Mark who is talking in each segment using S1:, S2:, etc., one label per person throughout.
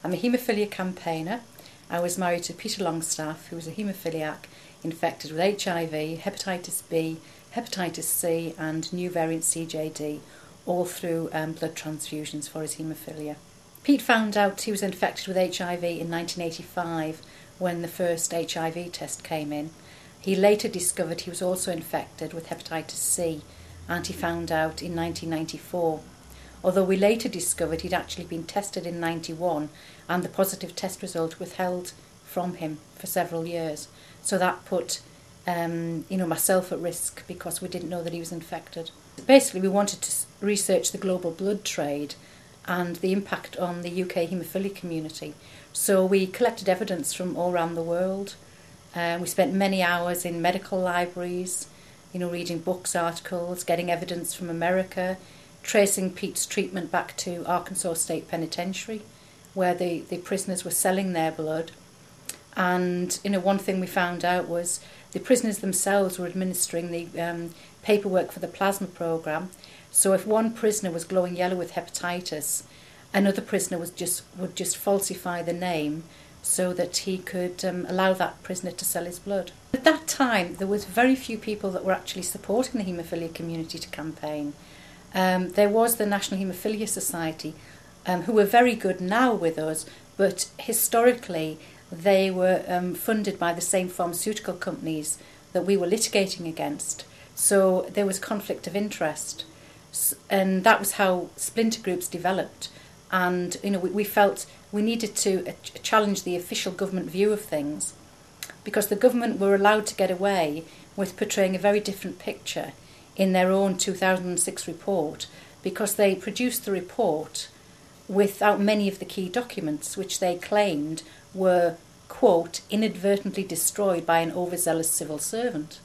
S1: I'm a haemophilia campaigner. I was married to Peter Longstaff, who was a haemophiliac infected with HIV, hepatitis B, hepatitis C and new variant CJD, all through blood transfusions for his haemophilia. Pete found out he was infected with HIV in 1985 when the first HIV test came in. He later discovered he was also infected with hepatitis C, and he found out in 1994. Although we later discovered he'd actually been tested in 91 and the positive test result withheld from him for several years. So that put myself at risk because we didn't know that he was infected. Basically, we wanted to research the global blood trade and the impact on the UK haemophilia community. So we collected evidence from all around the world. We spent many hours in medical libraries, reading books, articles, getting evidence from America, tracing Pete's treatment back to Arkansas State Penitentiary, where the prisoners were selling their blood. And one thing we found out was the prisoners themselves were administering the paperwork for the plasma programme. So if one prisoner was glowing yellow with hepatitis, another prisoner would just falsify the name so that he could allow that prisoner to sell his blood. At that time, there was very few people that were actually supporting the haemophilia community to campaign. There was the National Haemophilia Society, who were very good now with us, but historically they were funded by the same pharmaceutical companies that we were litigating against. So there was conflict of interest. And that was how splinter groups developed. And we felt we needed to challenge the official government view of things, because the government were allowed to get away with portraying a very different picture in their own 2006 report, because they produced the report without many of the key documents, which they claimed were, quote, inadvertently destroyed by an overzealous civil servant.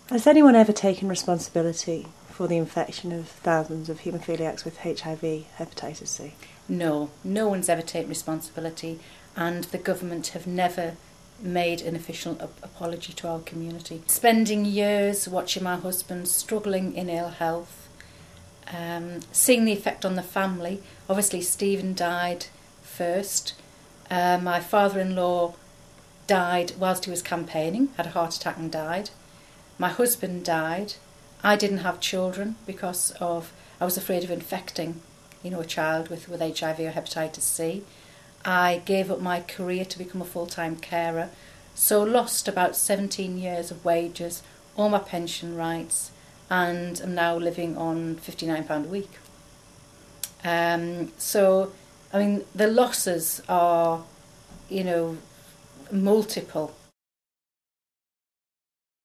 S2: Has anyone ever taken responsibility for the infection of thousands of haemophiliacs with HIV, hepatitis C?
S1: No one's ever taken responsibility, and the government have never made an official apology to our community. Spending years watching my husband struggling in ill health, seeing the effect on the family. Obviously Stephen died first. My father-in-law died whilst he was campaigning, had a heart attack and died. My husband died. I didn't have children because I was afraid of infecting, a child with HIV or hepatitis C. I gave up my career to become a full-time carer, so lost about 17 years of wages, all my pension rights, and am now living on £59 a week. The losses are, multiple.